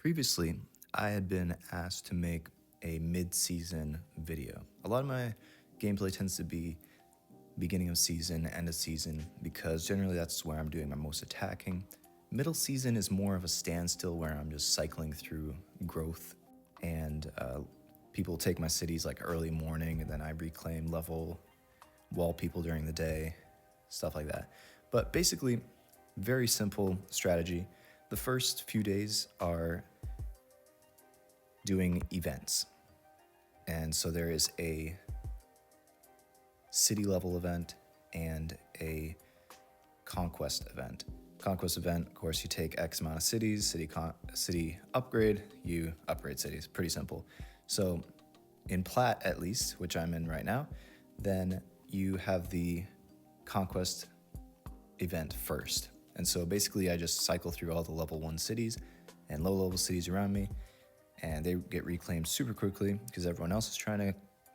Previously, I had been asked to make a mid-season video. A lot of my gameplay tends to be beginning of season, end of season, because generally that's where I'm doing my most attacking. Middle season is more of a standstill where I'm just cycling through growth and people take my cities like early morning and then I reclaim level wall people during the day, stuff like that. But basically, very simple strategy. The first few days are doing events. And so there is a city level event and a conquest event. Conquest event, of course, you take X amount of cities, city upgrade, you upgrade cities. Pretty simple. So in Plat, at least, which I'm in right now, then you have the conquest event first. And so basically I just cycle through all the level 1 cities and low level cities around me, and they get reclaimed super quickly because everyone else is trying to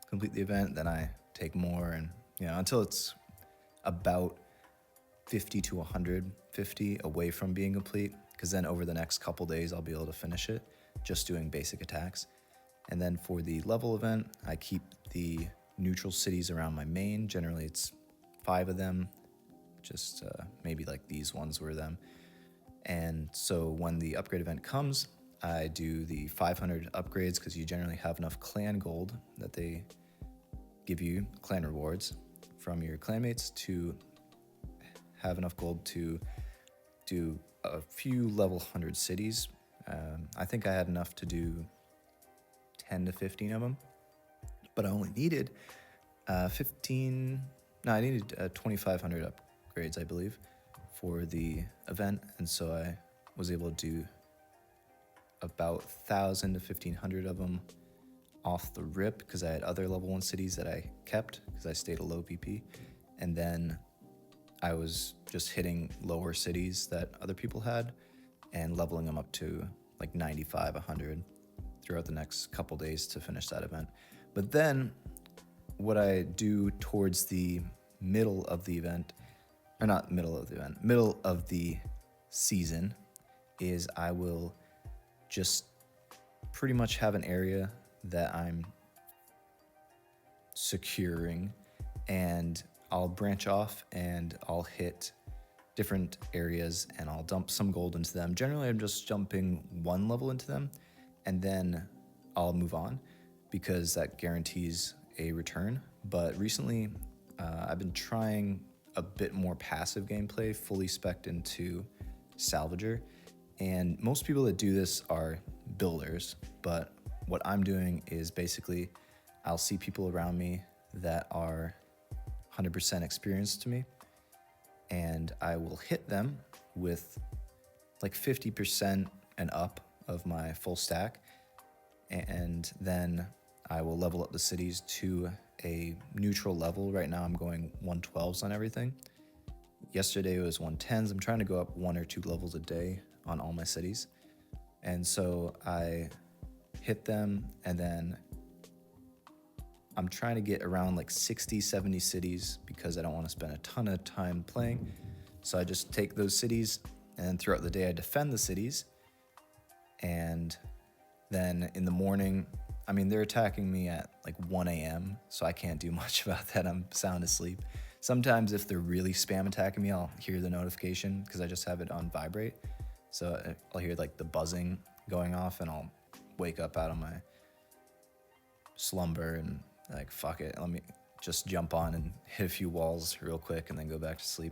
complete the event. Then I take more, and until it's about 50 to 150 away from being complete, because then over the next couple days I'll be able to finish it just doing basic attacks. And then for the level event, I keep the neutral cities around my main. Generally it's 5 of them, just maybe like these ones were them. And so when the upgrade event comes, I do the 500 upgrades because you generally have enough clan gold that they give you, clan rewards from your clanmates, to have enough gold to do a few level 100 cities. I think I had enough to do 10 to 15 of them, but I only needed 2,500 upgrades, I believe, for the event. And so I was able to do about 1,000 to 1,500 of them off the rip because I had other level 1 cities that I kept because I stayed a low PP. And then I was just hitting lower cities that other people had and leveling them up to like 95, 100 throughout the next couple days to finish that event. But then what I do towards the middle of the event, or not middle of the event, middle of the season, is I will just pretty much have an area that I'm securing, and I'll branch off and I'll hit different areas and I'll dump some gold into them. Generally, I'm just jumping 1 level into them and then I'll move on because that guarantees a return. But recently, I've been trying a bit more passive gameplay, fully spec'd into Salvager. And most people that do this are builders, but what I'm doing is basically I'll see people around me that are 100% experienced to me, and I will hit them with like 50% and up of my full stack, and then I will level up the cities to a neutral level. Right now I'm going 112s on everything. Yesterday it was 110s. I'm trying to go up 1 or 2 levels a day on all my cities. And so I hit them, and then I'm trying to get around like 60, 70 cities because I don't want to spend a ton of time playing. So I just take those cities, and throughout the day I defend the cities. And then in the morning, I mean, they're attacking me at like 1 a.m., so I can't do much about that. I'm sound asleep. Sometimes if they're really spam attacking me, I'll hear the notification because I just have it on vibrate. So I'll hear like the buzzing going off and I'll wake up out of my slumber and like, fuck it, let me just jump on and hit a few walls real quick and then go back to sleep.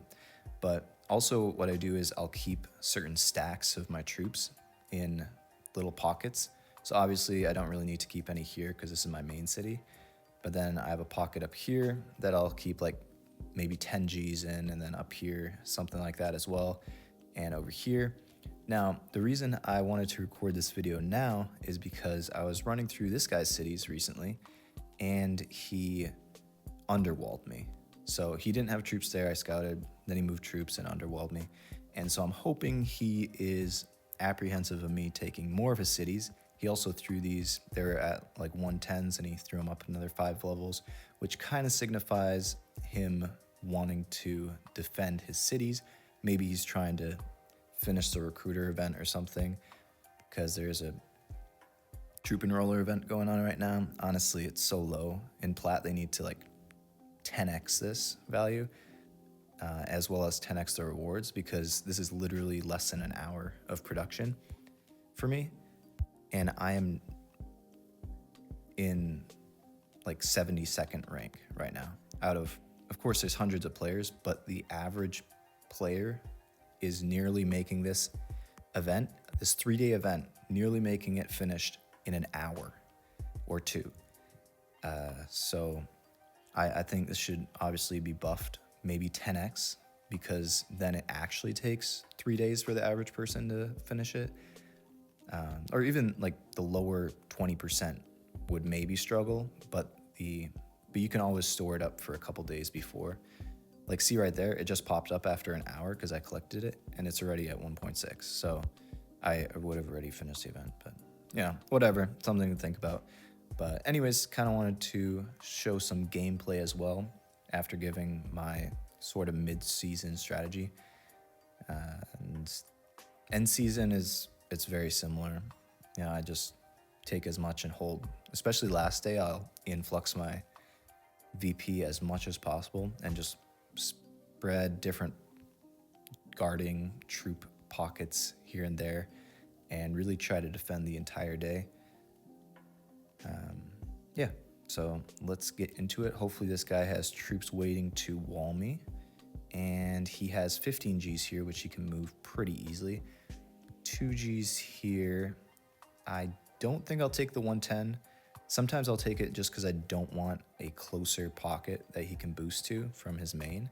But also what I do is I'll keep certain stacks of my troops in little pockets. So obviously I don't really need to keep any here because this is my main city. But then I have a pocket up here that I'll keep like maybe 10 Gs in, and then up here, something like that as well. And over here. Now, the reason I wanted to record this video now is because I was running through this guy's cities recently and he underwalled me. So he didn't have troops there, I scouted, then he moved troops and underwalled me. And so I'm hoping he is apprehensive of me taking more of his cities. He also threw these, they were at like 110s and he threw them up another 5 levels, which kind of signifies him wanting to defend his cities. Maybe he's trying to finish the recruiter event or something, because there's a troop enroller event going on right now. Honestly, it's so low. In Plat, they need to like 10x this value, as well as 10x the rewards, because this is literally less than an hour of production for me. And I am in like 72nd rank right now. Out of course, there's hundreds of players, but the average player is nearly making this event, this 3-day event, nearly making it finished in an hour or two. So I think this should obviously be buffed, maybe 10x, because then it actually takes 3 days for the average person to finish it. Or even like the lower 20% would maybe struggle, but you can always store it up for a couple days before. Like, see right there, it just popped up after an hour because I collected it, and it's already at 1.6. So I would have already finished the event, but yeah, whatever, something to think about. But anyways, kind of wanted to show some gameplay as well after giving my sort of mid-season strategy. And end season it's very similar. You know, I just take as much and hold. Especially last day, I'll influx my VP as much as possible and just spread different guarding troop pockets here and there and really try to defend the entire day. Yeah, so let's get into it. Hopefully this guy has troops waiting to wall me, and he has 15 Gs here, which he can move pretty easily. 2 Gs here. I don't think I'll take the 110. Sometimes I'll take it just because I don't want a closer pocket that he can boost to from his main,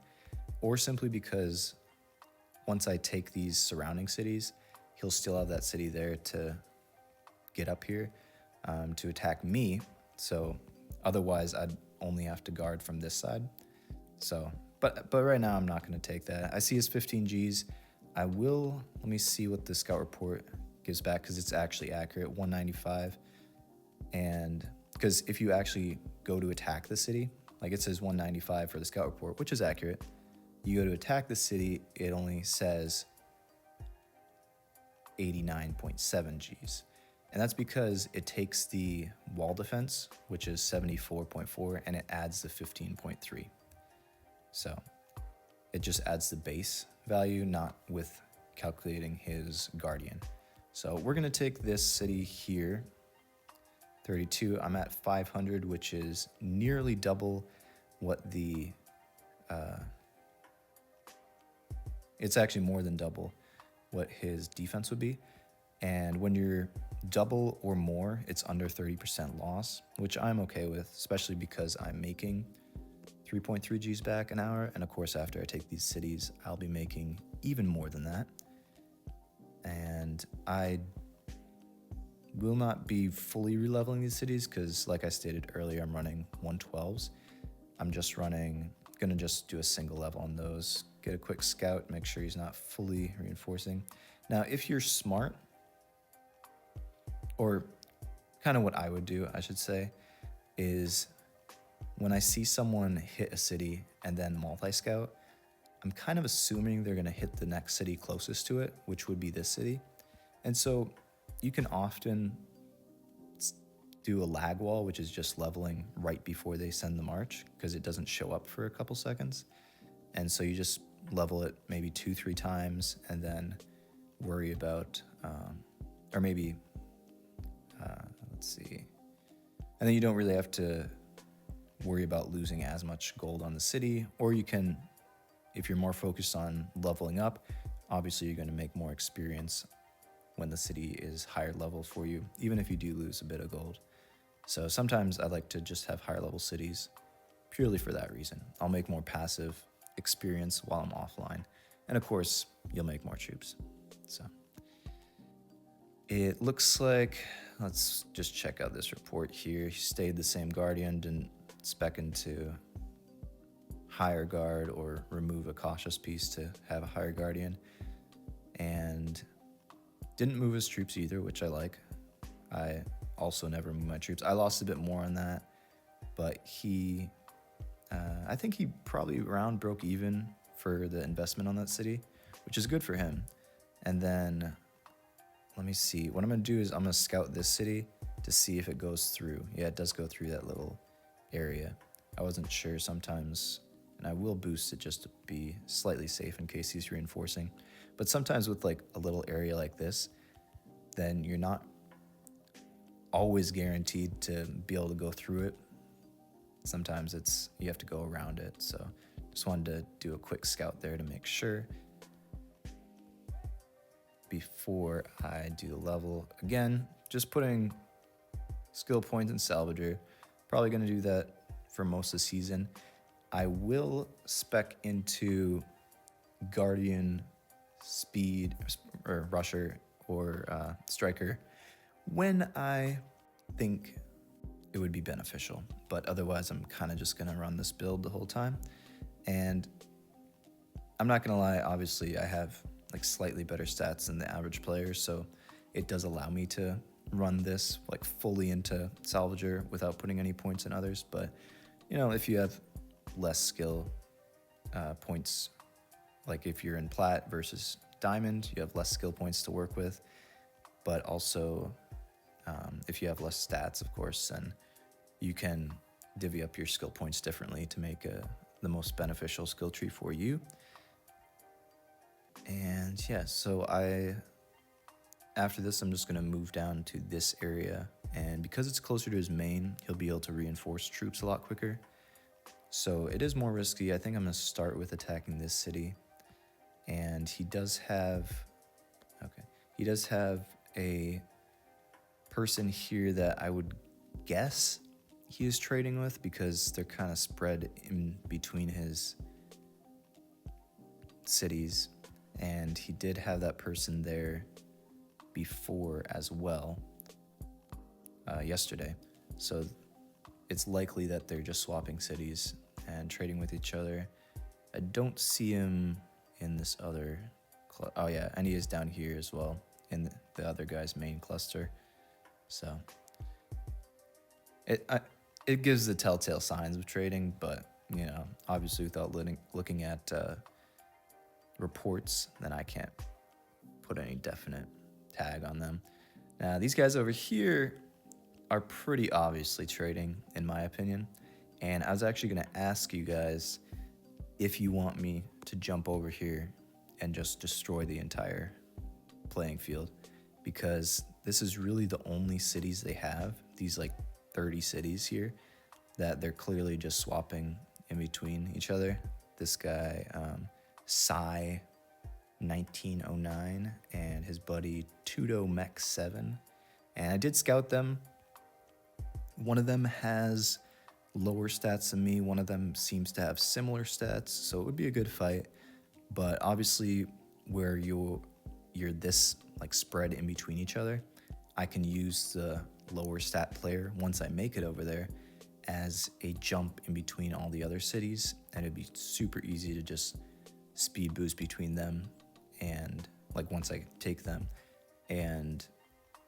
or simply because once I take these surrounding cities, he'll still have that city there to get up here to attack me. So otherwise I'd only have to guard from this side. So, but right now I'm not going to take that. I see his 15 Gs. I will, let me see what the scout report gives back, because it's actually accurate, 195. And because if you actually go to attack the city, like it says 195 for the scout report, which is accurate. You go to attack the city, it only says 89.7 Gs. And that's because it takes the wall defense, which is 74.4, and it adds the 15.3. So it just adds the base value, not with calculating his guardian. So we're going to take this city here, 32. I'm at 500, which is nearly double what the... it's actually more than double what his defense would be. And when you're double or more, it's under 30% loss, which I'm okay with, especially because I'm making 3.3 Gs back an hour. And of course, after I take these cities, I'll be making even more than that. And I will not be fully releveling these cities because, like I stated earlier, I'm running 112s. I'm just gonna just do a single level on those, get a quick scout, make sure he's not fully reinforcing. Now, if you're smart, or kind of what I would do, I should say, is when I see someone hit a city and then multi-scout, I'm kind of assuming they're gonna hit the next city closest to it, which would be this city. And so you can often do a lag wall, which is just leveling right before they send the march, because it doesn't show up for a couple seconds. And so you just level it maybe 2-3 times and then worry about, or maybe, let's see. And then you don't really have to worry about losing as much gold on the city, or you can, if you're more focused on leveling up, obviously you're going to make more experience when the city is higher level for you, even if you do lose a bit of gold. So sometimes I like to just have higher level cities purely for that reason. I'll make more passive experience while I'm offline. And of course, you'll make more troops. So it looks like, let's just check out this report here. He stayed the same guardian, didn't spec into higher guard or remove a cautious piece to have a higher guardian, and didn't move his troops either, which I like. I also never move my troops. I lost a bit more on that, but he, I think he probably around broke even for the investment on that city, which is good for him. And then let me see. What I'm gonna do is I'm gonna scout this city to see if it goes through. Yeah, it does go through that little area. I wasn't sure sometimes, and I will boost it just to be slightly safe in case he's reinforcing. But sometimes with like a little area like this, then you're not always guaranteed to be able to go through it. Sometimes you have to go around it. So just wanted to do a quick scout there to make sure before I do the level. Again, just putting skill points in Salvager. Probably going to do that for most of the season. I will spec into Guardian, Speed, or Rusher, or Striker when I think it would be beneficial. But otherwise, I'm kind of just going to run this build the whole time. And I'm not going to lie, obviously, I have like slightly better stats than the average player, so it does allow me to run this like fully into Salvager without putting any points in others. But you know, if you have less skill points, like if you're in Plat versus Diamond, you have less skill points to work with. But also, if you have less stats, of course, then you can divvy up your skill points differently to make the most beneficial skill tree for you. And yeah, so after this, I'm just going to move down to this area. And because it's closer to his main, he'll be able to reinforce troops a lot quicker. So it is more risky. I think I'm going to start with attacking this city. And he does have a person here that I would guess he is trading with, because they're kind of spread in between his cities. And he did have that person there before as well, yesterday. So it's likely that they're just swapping cities and trading with each other. I don't see him in this other oh yeah, and he is down here as well in the other guy's main cluster. So it gives the telltale signs of trading, but you know, obviously without looking at reports, then I can't put any definite tag on them. Now these guys over here are pretty obviously trading, in my opinion, and I was actually going to ask you guys if you want me to jump over here and just destroy the entire playing field, because this is really the only cities they have, these like 30 cities here, that they're clearly just swapping in between each other. This guy, Psy 1909, and his buddy Tudo Mech 7, and I did scout them. One of them has lower stats than me, one of them seems to have similar stats, so it would be a good fight. But obviously where you're this like spread in between each other, I can use the lower stat player once I make it over there as a jump in between all the other cities, and it'd be super easy to just speed boost between them, and like once I take them, and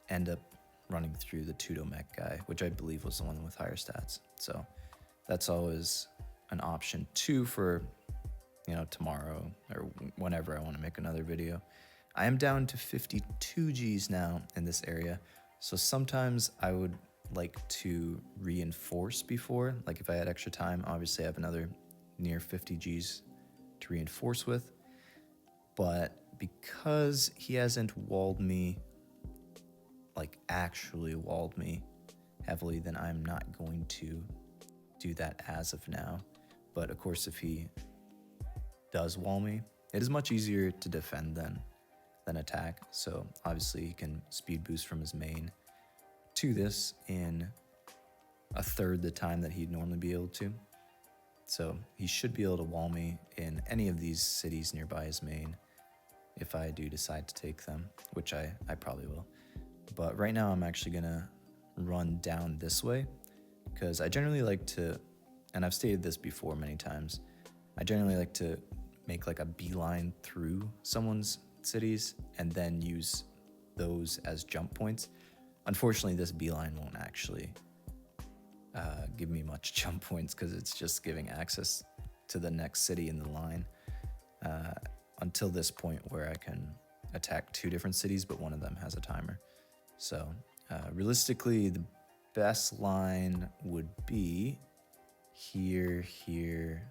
end up running through the Tudo Mech guy, which I believe was the one with higher stats. So that's always an option too for, you know, tomorrow or whenever I want to make another video. I am down to 52 Gs now in this area, so sometimes I would like to reinforce before, like if I had extra time. Obviously I have another near 50 Gs to reinforce with, but because he hasn't walled me, like actually walled me heavily, then I'm not going to do that as of now. But of course, if he does wall me, it is much easier to defend than attack. So obviously he can speed boost from his main to this in a third the time that he'd normally be able to. So he should be able to wall me in any of these cities nearby his main if I do decide to take them, which I probably will. But right now I'm actually gonna run down this way, because I generally like to, and I've stated this before many times, I generally like to make like a beeline through someone's cities and then use those as jump points. Unfortunately, this beeline won't actually give me much jump points, because it's just giving access to the next city in the line until this point where I can attack 2 different cities, but one of them has a timer. So realistically, the best line would be here, here,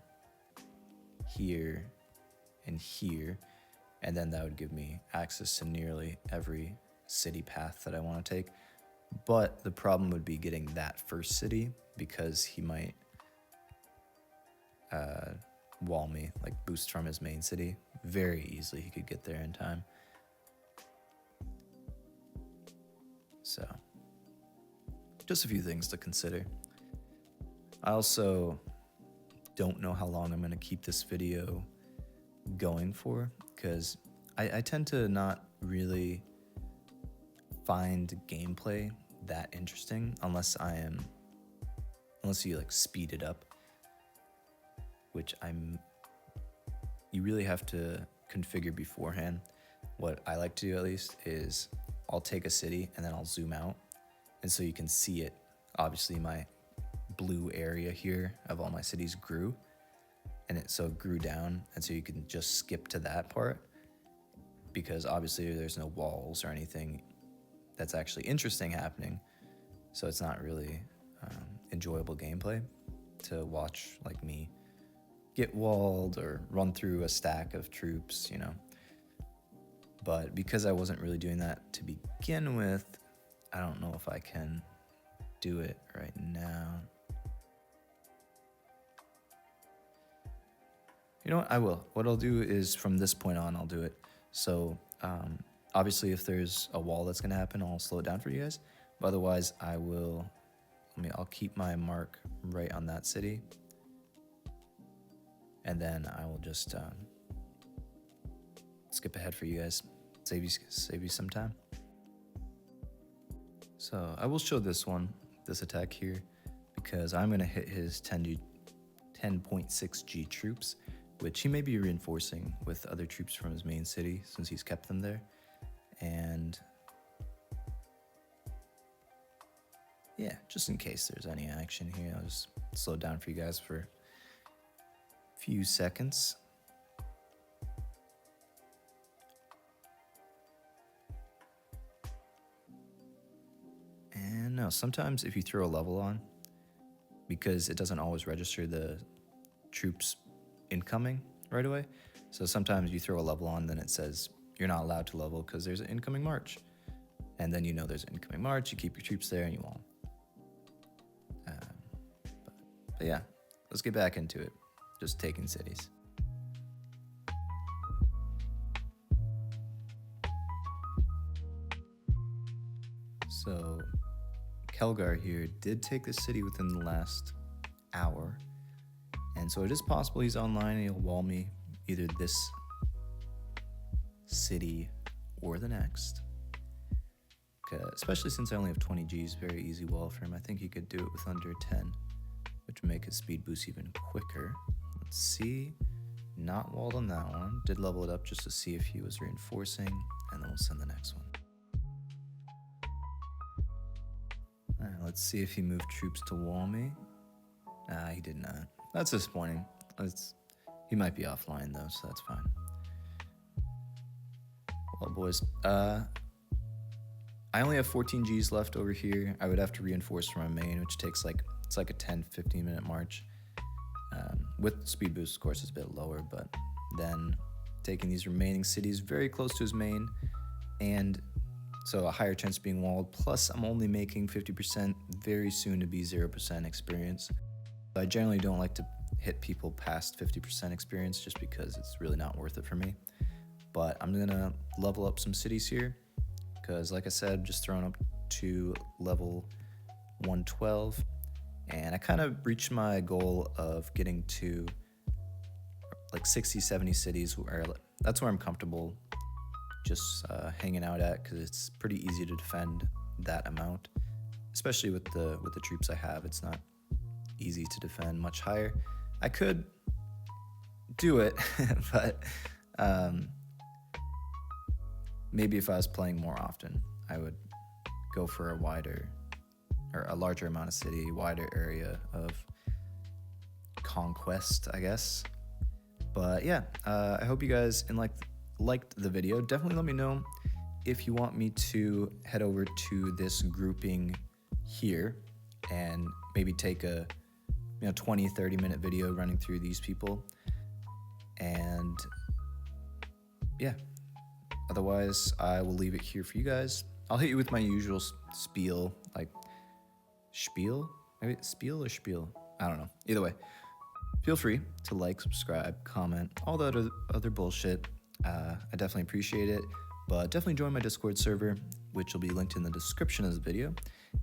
here, and here. And then that would give me access to nearly every city path that I want to take. But the problem would be getting that first city, because he might wall me, like boost from his main city. Very easily he could get there in time. So just a few things to consider. I also don't know how long I'm going to keep this video going for, because I tend to not really find gameplay that interesting unless you like speed it up, which you really have to configure beforehand. What I like to do, at least, is I'll take a city and then I'll zoom out, and so you can see it. Obviously my blue area here of all my cities grew, and it grew down, and so you can just skip to that part, because obviously there's no walls or anything that's actually interesting happening, so it's not really enjoyable gameplay to watch, like me get walled or run through a stack of troops, you know. But because I wasn't really doing that to begin with, I don't know if I can do it right now. You know what? I will. What I'll do is, from this point on, I'll do it. So obviously if there's a wall that's gonna happen, I'll slow it down for you guys. But otherwise I'll keep my mark right on that city. And then I will just skip ahead for you guys, save you some time. So I will show this attack here, because I'm gonna hit his 10.6G troops, which he may be reinforcing with other troops from his main city since he's kept them there. And yeah, just in case there's any action here, I'll just slow down for you guys for a few seconds. And no, sometimes if you throw a level on, because it doesn't always register the troops incoming right away, so sometimes you throw a level on, then it says you're not allowed to level because there's an incoming march, and then you know there's an incoming march, you keep your troops there and you won't. But yeah, let's get back into it, just taking cities. So Kelgar here did take this city within the last hour, and so it is possible he's online and he'll wall me either this city or the next, especially since I only have 20 Gs. Very easy wall for him. I think he could do it with under 10, which would make his speed boost even quicker. Let's see. Not walled on that one. Did level it up just to see if he was reinforcing, and then we'll send the next one. Let's see if he moved troops to wall me. He did not. That's disappointing. He might be offline though, so that's fine. Well, boys, I only have 14 Gs left over here. I would have to reinforce from my main, which takes it's like a 10-15 minute march. With speed boost, of course, it's a bit lower, but then taking these remaining cities very close to his main, and so a higher chance of being walled, plus I'm only making 50%, very soon to be 0% experience. I generally don't like to hit people past 50% experience just because it's really not worth it for me. But I'm gonna level up some cities here, because like I said, just thrown up to level 112, and I kind of reached my goal of getting to like 60-70 cities, where that's where I'm comfortable just hanging out at, because it's pretty easy to defend that amount, especially with the troops I have. It's not easy to defend much higher. I could do it, but maybe if I was playing more often, I would go for a larger amount of city, wider area of conquest, I guess. But yeah, I hope you guys liked the video, definitely let me know if you want me to head over to this grouping here and maybe take a 20-30 minute video running through these people. And yeah, otherwise I will leave it here for you guys. I'll hit you with my usual spiel, like spiel, maybe spiel or spiel, I don't know. Either way, feel free to like, subscribe, comment, all that other bullshit. I definitely appreciate it, but definitely join my Discord server, which will be linked in the description of the video.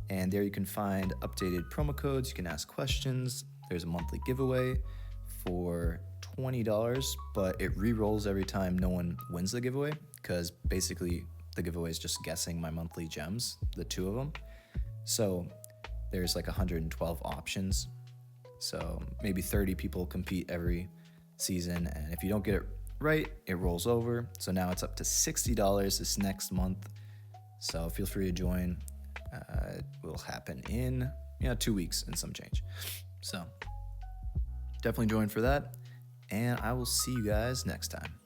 And there you can find updated promo codes. You can ask questions. There's a monthly giveaway for $20, but it re-rolls every time no one wins the giveaway, because basically the giveaway is just guessing my monthly gems, the 2 of them. So there's like 112 options. So maybe 30 people compete every season, and if you don't get it right, it rolls over. So now it's up to $60 this next month. So feel free to join. It will happen in 2 weeks and some change. So definitely join for that, and I will see you guys next time.